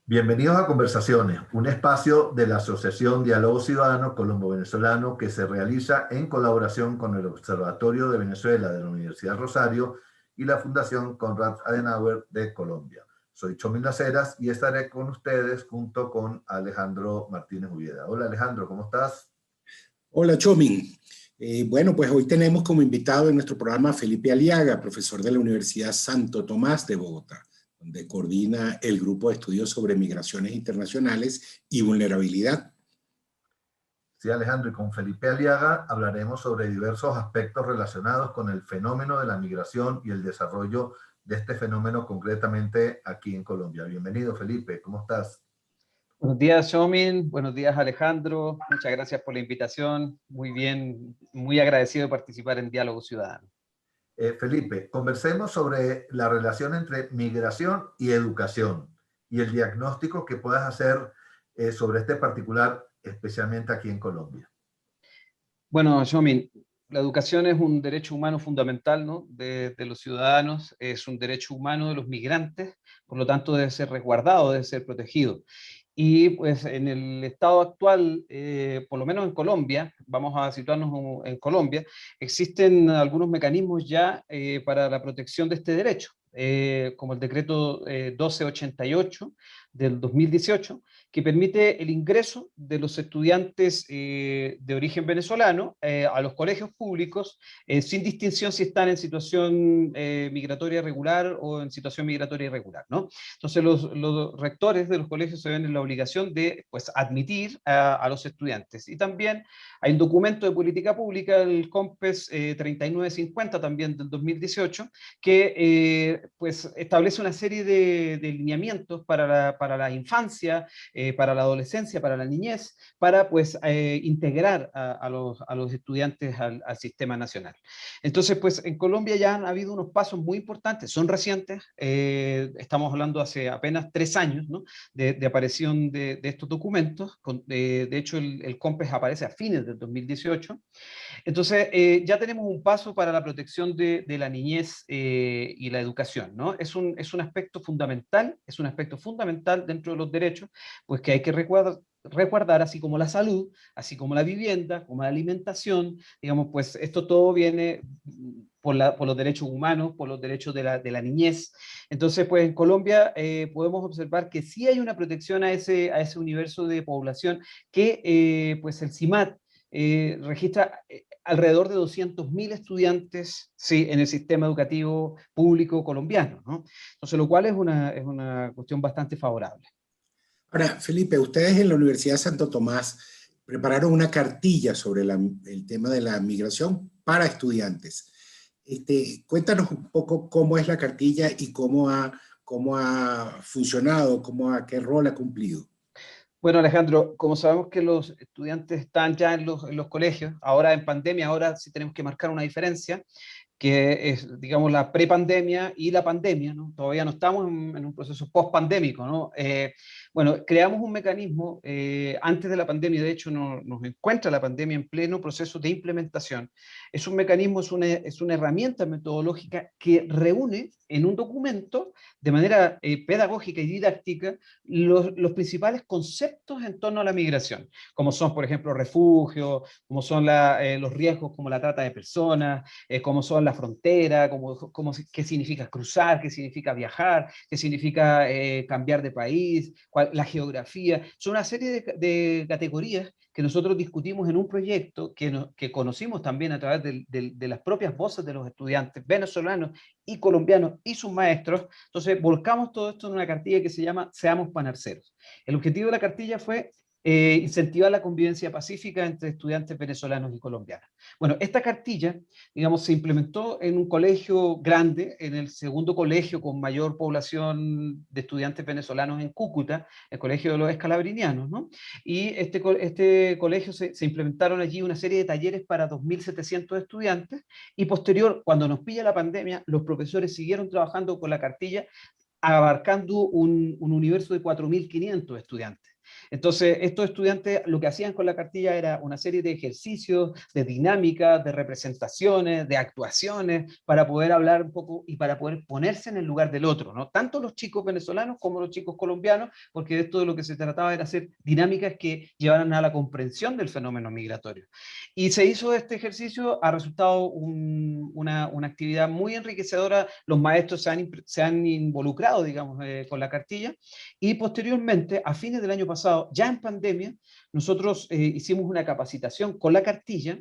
Bienvenidos a Conversaciones, un espacio de la Asociación Diálogo Ciudadano Colombo-Venezolano que se realiza en colaboración con el Observatorio de Venezuela de la Universidad Rosario y la Fundación Konrad Adenauer de Colombia. Soy Chomil Laceras y estaré con ustedes junto con Alejandro Martínez Ubieda. Hola Alejandro, ¿cómo estás? Hola, Chomin. Bueno, pues hoy tenemos como invitado en nuestro programa a Felipe Aliaga, profesor de la Universidad Santo Tomás de Bogotá, donde coordina el grupo de estudios sobre migraciones internacionales y vulnerabilidad. Sí, Alejandro, y con Felipe Aliaga hablaremos sobre diversos aspectos relacionados con el fenómeno de la migración y el desarrollo de este fenómeno concretamente aquí en Colombia. Bienvenido, Felipe, ¿cómo estás? Buenos días, Shomin. Buenos días, Alejandro. Muchas gracias por la invitación. Muy bien, muy agradecido de participar en Diálogo Ciudadano. Felipe, conversemos sobre la relación entre migración y educación y el diagnóstico que puedas hacer sobre este particular, especialmente aquí en Colombia. Bueno, Shomin, la educación es un derecho humano fundamental, ¿no? de los ciudadanos, es un derecho humano de los migrantes, por lo tanto debe ser resguardado, debe ser protegido. Y pues en el estado actual, por lo menos en Colombia, vamos a situarnos en Colombia, existen algunos mecanismos ya para la protección de este derecho, como el decreto 1288 del 2018, que permite el ingreso de los estudiantes de origen venezolano a los colegios públicos sin distinción si están en situación migratoria regular o en situación migratoria irregular, ¿no? Entonces los rectores de los colegios se ven en la obligación de pues, admitir a los estudiantes. Y también hay un documento de política pública, el COMPES 3950 también del 2018, que pues, establece una serie de lineamientos para la infancia, para la adolescencia, para la niñez, para pues, integrar a los estudiantes al sistema nacional. Entonces, pues en Colombia ya han habido unos pasos muy importantes, son recientes, estamos hablando hace apenas 3 años, ¿no? de aparición de estos documentos, de hecho el COMPES aparece a fines del 2018, entonces ya tenemos un paso para la protección de la niñez y la educación, ¿no? Es un aspecto fundamental dentro de los derechos, pues que hay que resguardar, así como la salud, así como la vivienda, como la alimentación, digamos, pues esto todo viene por los derechos humanos, por los derechos de la niñez. Entonces, pues en Colombia podemos observar que sí hay una protección a ese universo de población que pues el CIMAT registra alrededor de 200.000 estudiantes, sí, en el sistema educativo público colombiano, ¿no? Entonces, lo cual es una cuestión bastante favorable. Ahora, Felipe, ustedes en la Universidad Santo Tomás prepararon una cartilla sobre el tema de la migración para estudiantes. Cuéntanos un poco cómo es la cartilla y cómo ha funcionado, qué rol ha cumplido. Bueno, Alejandro, como sabemos que los estudiantes están ya en los colegios, ahora en pandemia, ahora sí tenemos que marcar una diferencia, que es, digamos, la prepandemia y la pandemia, ¿no? Todavía no estamos en un proceso post-pandémico, ¿no? Bueno, creamos un mecanismo antes de la pandemia, de hecho nos encuentra la pandemia en pleno proceso de implementación. Es un mecanismo, es una herramienta metodológica que reúne en un documento de manera pedagógica y didáctica los principales conceptos en torno a la migración, como son, por ejemplo, refugio, como son los riesgos como la trata de personas, cómo son la frontera, qué significa cruzar, qué significa viajar, qué significa cambiar de país, la geografía. Son una serie de categorías que nosotros discutimos en un proyecto que conocimos también a través de las propias voces de los estudiantes venezolanos y colombianos y sus maestros. Entonces volcamos todo esto en una cartilla que se llama Seamos Panarceros. El objetivo de la cartilla fue incentivar la convivencia pacífica entre estudiantes venezolanos y colombianos. Bueno, esta cartilla, digamos, se implementó en un colegio grande, en el segundo colegio con mayor población de estudiantes venezolanos en Cúcuta, el Colegio de los Escalabrinianos, ¿no? Y este colegio se implementaron allí una serie de talleres para 2.700 estudiantes y posterior, cuando nos pilla la pandemia, los profesores siguieron trabajando con la cartilla abarcando un universo de 4.500 estudiantes. Entonces, estos estudiantes lo que hacían con la cartilla era una serie de ejercicios, de dinámicas, de representaciones, de actuaciones, para poder hablar un poco y para poder ponerse en el lugar del otro, ¿no? Tanto los chicos venezolanos como los chicos colombianos, porque de esto de lo que se trataba era hacer dinámicas que llevaran a la comprensión del fenómeno migratorio. Y se hizo este ejercicio, ha resultado una actividad muy enriquecedora, los maestros se han involucrado, digamos, con la cartilla, y posteriormente, a fines del año pasado, ya en pandemia, nosotros hicimos una capacitación con la cartilla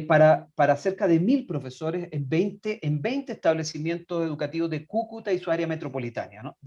para cerca de 1000 profesores en 20 establecimientos educativos de Cúcuta y su área metropolitana, ¿no?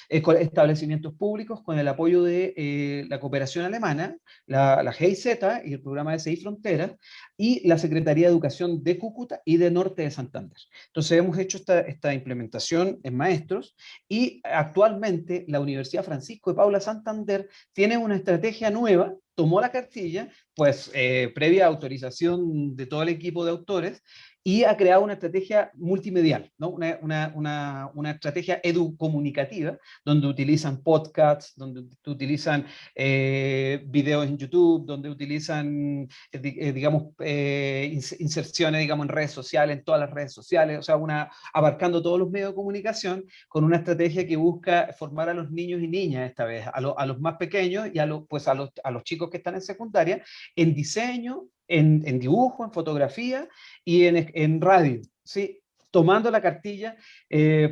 Establecimientos públicos con el apoyo de la cooperación alemana, la GIZ y el programa de SI Fronteras, y la Secretaría de Educación de Cúcuta y de Norte de Santander. Entonces hemos hecho esta implementación en maestros, y actualmente la Universidad Francisco de Paula Santander tiene una estrategia nueva, tomó la cartilla, pues previa autorización de todo el equipo de autores, y ha creado una estrategia multimedial, ¿no? Una estrategia educomunicativa, donde utilizan podcasts, donde utilizan videos en YouTube, donde utilizan, digamos, inserciones, digamos, en redes sociales, en todas las redes sociales, o sea, abarcando todos los medios de comunicación, con una estrategia que busca formar a los niños y niñas, esta vez, a los más pequeños y pues a los chicos que están en secundaria, en diseño, en dibujo, en fotografía y en radio, ¿sí? Tomando la cartilla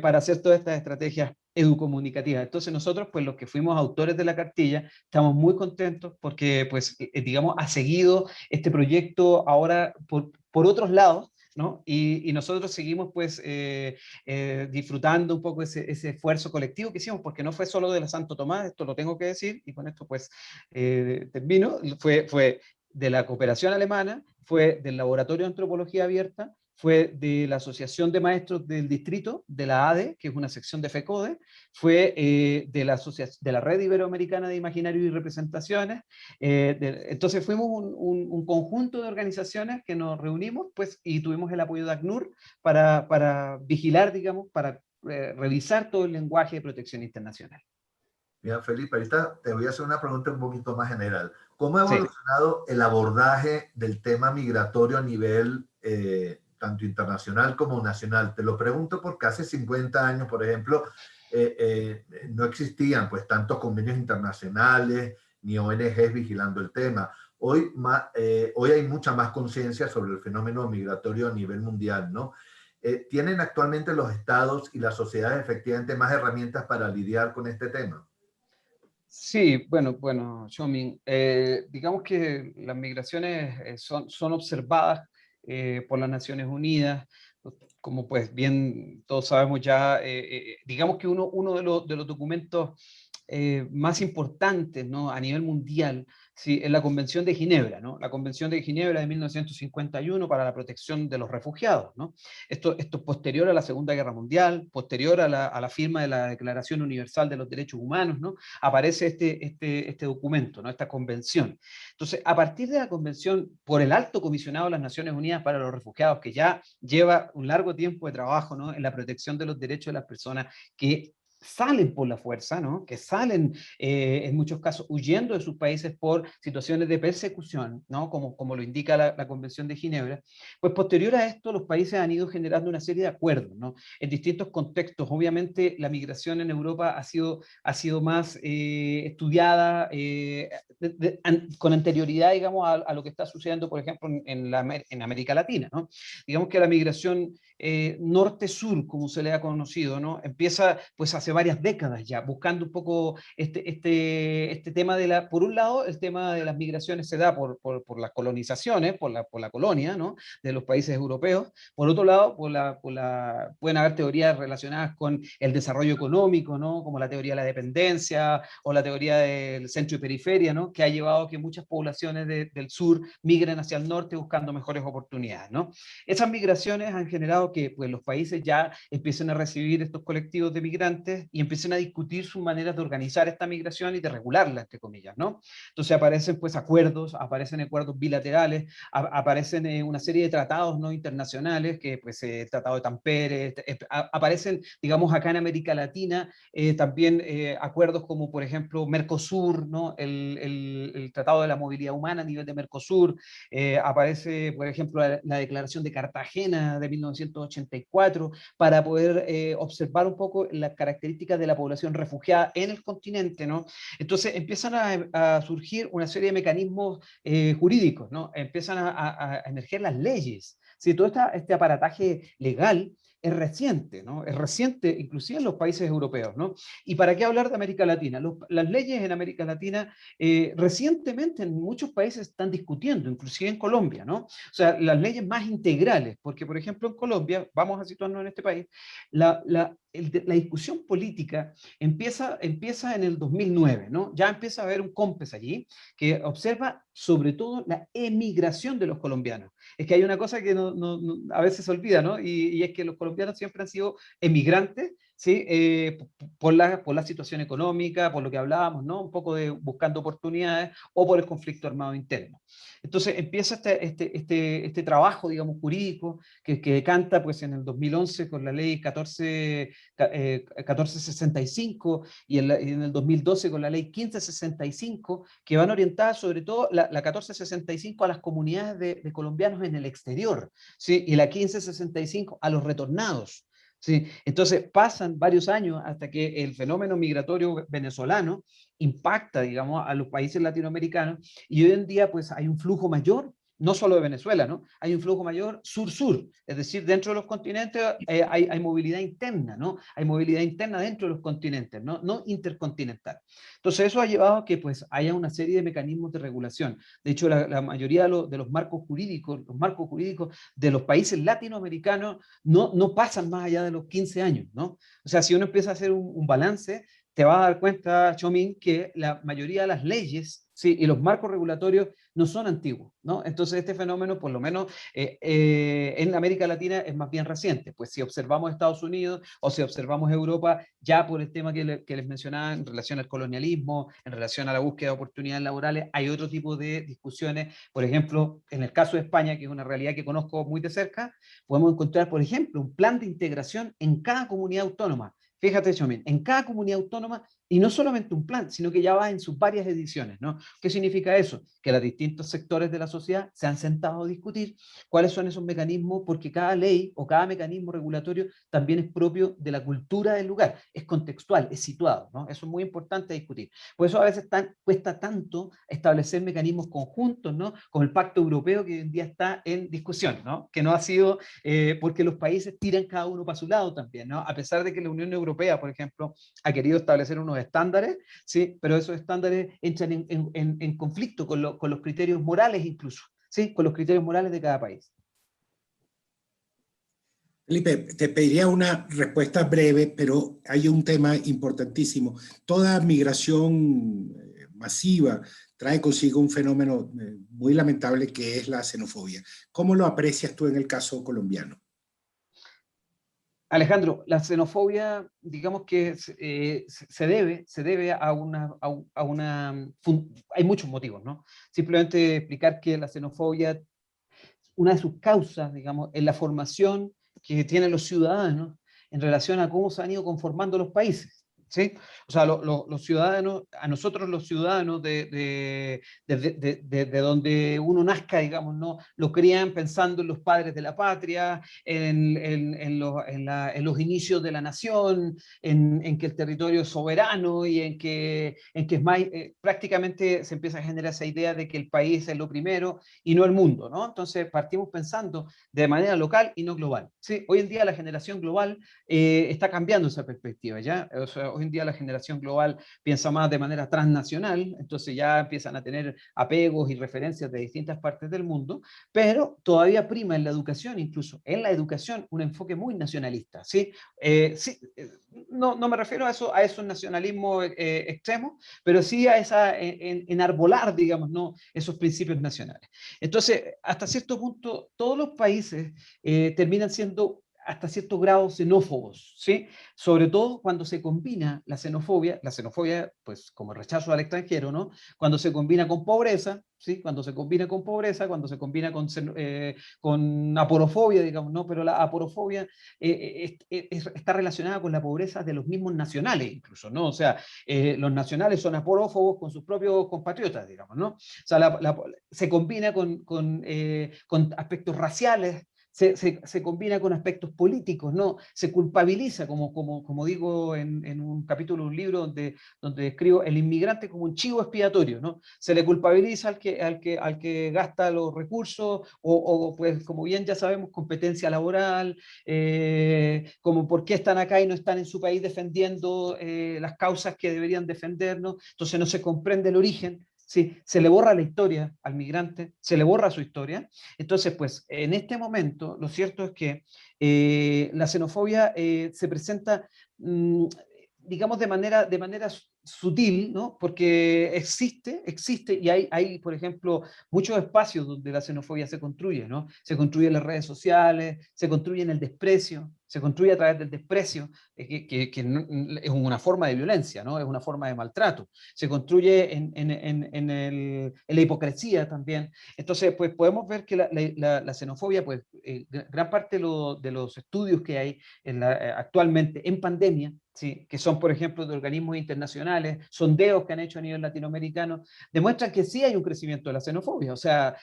para hacer todas estas estrategias educomunicativas. Entonces nosotros, pues los que fuimos autores de la cartilla, estamos muy contentos porque, pues, digamos, ha seguido este proyecto ahora por otros lados, ¿no? Y nosotros seguimos, pues, disfrutando un poco ese esfuerzo colectivo que hicimos, porque no fue solo de la Santo Tomás, esto lo tengo que decir, y con esto, pues, termino, fue de la cooperación alemana, fue del Laboratorio de Antropología Abierta, fue de la Asociación de Maestros del Distrito, de la ADE, que es una sección de FECODE, fue de la Red Iberoamericana de Imaginario y Representaciones. Entonces fuimos un conjunto de organizaciones que nos reunimos, pues, y tuvimos el apoyo de ACNUR para vigilar, digamos, para revisar todo el lenguaje de protección internacional. Mira, Felipe, ahorita te voy a hacer una pregunta un poquito más general. ¿Cómo ha Sí. evolucionado el abordaje del tema migratorio a nivel tanto internacional como nacional? Te lo pregunto porque hace 50 años, por ejemplo, no existían pues tantos convenios internacionales ni ONGs vigilando el tema. Hoy hay mucha más conciencia sobre el fenómeno migratorio a nivel mundial, ¿no? ¿Tienen actualmente los estados y las sociedades efectivamente más herramientas para lidiar con este tema? Sí, bueno, Xiaomin, digamos que las migraciones son observadas por las Naciones Unidas, como pues bien todos sabemos ya, digamos que uno de los documentos más importantes, ¿no?, a nivel mundial, sí, es la Convención de Ginebra, ¿no? La Convención de Ginebra de 1951 para la protección de los refugiados, ¿no? Esto es posterior a la Segunda Guerra Mundial, posterior a la firma de la Declaración Universal de los Derechos Humanos, ¿no? Aparece este documento, ¿no?, esta convención. Entonces, a partir de la convención por el Alto Comisionado de las Naciones Unidas para los Refugiados, que ya lleva un largo tiempo de trabajo, ¿no?, en la protección de los derechos de las personas que salen por la fuerza, ¿no?, que salen en muchos casos huyendo de sus países por situaciones de persecución, ¿no?, como lo indica la Convención de Ginebra. Pues posterior a esto, los países han ido generando una serie de acuerdos, ¿no?, en distintos contextos. Obviamente la migración en Europa ha sido más estudiada con anterioridad, digamos, a lo que está sucediendo, por ejemplo, en América Latina, ¿no? Digamos que la migración norte-sur, como se le ha conocido, ¿no?, empieza pues hace varias décadas ya, buscando un poco este tema por un lado, el tema de las migraciones se da por las colonizaciones, por la colonia, ¿no?, de los países europeos. Por otro lado, pueden haber teorías relacionadas con el desarrollo económico, ¿no?, como la teoría de la dependencia o la teoría del centro y periferia, ¿no?, que ha llevado a que muchas poblaciones del sur migren hacia el norte buscando mejores oportunidades, ¿no? Esas migraciones han generado que pues, los países ya empiecen a recibir estos colectivos de migrantes países y empiezan a discutir sus maneras de organizar esta migración y de regularla, entre comillas, ¿no? Entonces aparecen pues aparecen acuerdos bilaterales, aparecen una serie de tratados no internacionales, que pues el Tratado de Tampere, aparecen, digamos, acá en América Latina, también acuerdos como, por ejemplo, Mercosur, ¿no? El Tratado de la Movilidad Humana a nivel de Mercosur, aparece, por ejemplo, la Declaración de Cartagena de 1984, para poder observar un poco las características de la población refugiada en el continente, ¿no? Entonces empiezan a surgir una serie de mecanismos jurídicos, ¿no? Empiezan a emerger las leyes. ¿Sí? Todo este aparataje legal es reciente, ¿no? Es reciente inclusive en los países europeos, ¿no? ¿Y para qué hablar de América Latina? Las leyes en América Latina recientemente en muchos países están discutiendo, inclusive en Colombia, ¿no? O sea, las leyes más integrales, porque por ejemplo en Colombia, vamos a situarnos en este país, la discusión política empieza en el 2009, ¿no? Ya empieza a haber un COMPES allí que observa sobre todo la emigración de los colombianos. Es que hay una cosa que a veces se olvida, ¿no? Y es que los colombianos siempre han sido emigrantes, ¿sí? Por la situación económica, por lo que hablábamos, ¿no? Un poco de buscando oportunidades o por el conflicto armado interno. Entonces empieza este trabajo, digamos, jurídico que decanta pues, en el 2011 con la ley 1465 y en el 2012 con la ley 1565, que van orientadas sobre todo la 1465 a las comunidades de colombianos en el exterior, ¿sí? Y la 1565 a los retornados. Sí, entonces pasan varios años hasta que el fenómeno migratorio venezolano impacta, digamos, a los países latinoamericanos y hoy en día pues hay un flujo mayor, no solo de Venezuela, ¿no? Hay un flujo mayor sur-sur, es decir, dentro de los continentes hay movilidad interna, ¿no? Hay movilidad interna dentro de los continentes, ¿no? No intercontinental. Entonces eso ha llevado a que pues haya una serie de mecanismos de regulación. De hecho, la mayoría de los marcos jurídicos de los países latinoamericanos no pasan más allá de los 15 años, ¿no? O sea, si uno empieza a hacer un balance, te vas a dar cuenta, Chomín, que la mayoría de las leyes, ¿sí? Y los marcos regulatorios no son antiguos, ¿no? Entonces este fenómeno, por lo menos en América Latina, es más bien reciente. Pues si observamos Estados Unidos o si observamos Europa, ya por el tema que les mencionaba en relación al colonialismo, en relación a la búsqueda de oportunidades laborales, hay otro tipo de discusiones. Por ejemplo, en el caso de España, que es una realidad que conozco muy de cerca, podemos encontrar, por ejemplo, un plan de integración en cada comunidad autónoma. Fíjate, Chomín, en cada comunidad autónoma, y no solamente un plan, sino que ya va en sus varias ediciones, ¿no? ¿Qué significa eso? Que los distintos sectores de la sociedad se han sentado a discutir cuáles son esos mecanismos, porque cada ley o cada mecanismo regulatorio también es propio de la cultura del lugar, es contextual, es situado, ¿no? Eso es muy importante discutir. Por eso a veces cuesta tanto establecer mecanismos conjuntos, ¿no? Como el Pacto Europeo que hoy en día está en discusión, ¿no? Que no ha sido porque los países tiran cada uno para su lado también, ¿no? A pesar de que la Unión Europea, por ejemplo, ha querido establecer unos estándares, ¿sí? Pero esos estándares entran en conflicto con los criterios morales incluso, ¿sí? Con los criterios morales de cada país. Felipe, te pediría una respuesta breve, pero hay un tema importantísimo. Toda migración masiva trae consigo un fenómeno muy lamentable que es la xenofobia. ¿Cómo lo aprecias tú en el caso colombiano? Alejandro, la xenofobia, digamos que se debe hay muchos motivos, ¿no? Simplemente explicar que la xenofobia, una de sus causas, digamos, es la formación que tienen los ciudadanos en relación a cómo se han ido conformando los países. ¿Sí? O sea, los ciudadanos, a nosotros los ciudadanos de donde uno nazca, digamos, ¿no? Lo crían pensando en los padres de la patria, en los inicios de la nación, en que el territorio es soberano y en que es más, prácticamente se empieza a generar esa idea de que el país es lo primero y no el mundo, ¿no? Entonces partimos pensando de manera local y no global. ¿Sí? Hoy en día la generación global está cambiando esa perspectiva, ¿ya? O sea, hoy en día la generación global piensa más de manera transnacional, entonces ya empiezan a tener apegos y referencias de distintas partes del mundo, pero todavía prima en la educación, incluso en la educación, un enfoque muy nacionalista, ¿sí? No me refiero a esos nacionalismos extremos, pero sí a enarbolar, digamos, ¿no? Esos principios nacionales. Entonces, hasta cierto punto, todos los países terminan siendo hasta cierto grado xenófobos, ¿sí? Sobre todo cuando se combina la xenofobia, pues como rechazo al extranjero, ¿no? Cuando se combina con pobreza, ¿sí? Cuando se combina con pobreza, cuando se combina con aporofobia, digamos, ¿no? Pero la aporofobia está relacionada con la pobreza de los mismos nacionales, incluso, ¿no? O sea, los nacionales son aporófobos con sus propios compatriotas, digamos, ¿no? O sea, se combina con aspectos raciales, se combina con aspectos políticos, ¿no? Se culpabiliza, como digo en un capítulo de un libro donde escribo, el inmigrante como un chivo expiatorio, ¿no? Se le culpabiliza al que gasta los recursos, pues, como bien ya sabemos, competencia laboral, como por qué están acá y no están en su país defendiendo las causas que deberían defender, ¿no? Entonces no se comprende el origen. Sí, se le borra la historia al migrante, se le borra su historia. Entonces, pues, en este momento, lo cierto es que la xenofobia se presenta, digamos, de manera sutil, ¿no? Porque existe y hay, por ejemplo, muchos espacios donde la xenofobia se construye, ¿no? Se construye en las redes sociales, se construye en el desprecio, se construye a través del desprecio, que es una forma de violencia, ¿no? Es una forma de maltrato. Se construye en la hipocresía también. Entonces, pues podemos ver que la xenofobia, pues gran parte de los estudios que hay actualmente en pandemia, ¿sí? Que son, por ejemplo, de organismos internacionales, sondeos que han hecho a nivel latinoamericano, demuestran que sí hay un crecimiento de la xenofobia. O sea,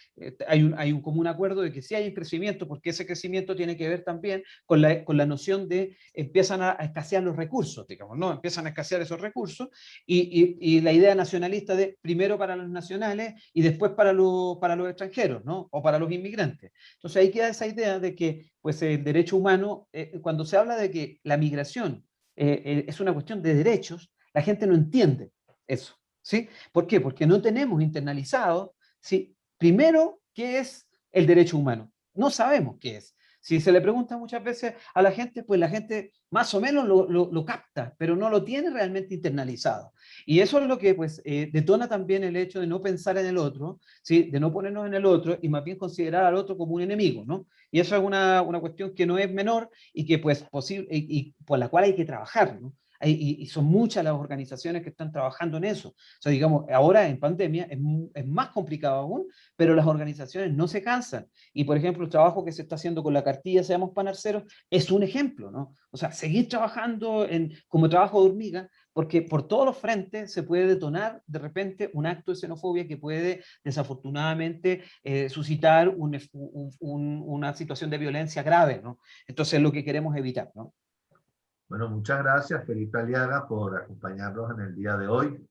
hay un común acuerdo de que sí hay un crecimiento, porque ese crecimiento tiene que ver también con la noción de empiezan a escasear los recursos, digamos, ¿no? Empiezan a escasear esos recursos y la idea nacionalista de primero para los nacionales y después para los extranjeros, ¿no? O para los inmigrantes. Entonces ahí queda esa idea de que, pues, el derecho humano, cuando se habla de que la migración es una cuestión de derechos, la gente no entiende eso, ¿sí? ¿Por qué? Porque no tenemos internalizado, ¿sí? Primero, ¿qué es el derecho humano? No sabemos qué es. Si se le pregunta muchas veces a la gente, pues la gente más o menos lo capta, pero no lo tiene realmente internalizado. Y eso es lo que, pues, detona también el hecho de no pensar en el otro, ¿sí? De no ponernos en el otro y más bien considerar al otro como un enemigo, ¿no? Y eso es una cuestión que no es menor y que, pues, y por la cual hay que trabajar, ¿no? Y son muchas las organizaciones que están trabajando en eso. O sea, digamos, ahora en pandemia es más complicado aún, pero las organizaciones no se cansan. Y, por ejemplo, el trabajo que se está haciendo con la cartilla Seamos Panarceros es un ejemplo, ¿no? O sea, seguir trabajando como trabajo de hormiga, porque por todos los frentes se puede detonar de repente un acto de xenofobia que puede desafortunadamente suscitar una situación de violencia grave, ¿no? Entonces es lo que queremos evitar, ¿no? Bueno, muchas gracias, Felipe Aliaga, por acompañarnos en el día de hoy.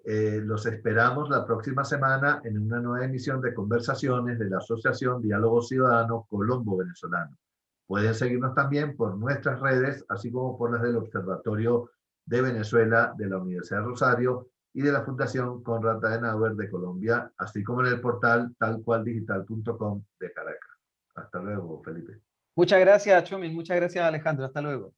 Los esperamos la próxima semana en una nueva emisión de conversaciones de la Asociación Diálogo Ciudadano Colombo Venezolano. Pueden seguirnos también por nuestras redes, así como por las del Observatorio de Venezuela de la Universidad de Rosario y de la Fundación Konrad Adenauer de Colombia, así como en el portal talcualdigital.com de Caracas. Hasta luego, Felipe. Muchas gracias, Chomin. Muchas gracias, Alejandro. Hasta luego.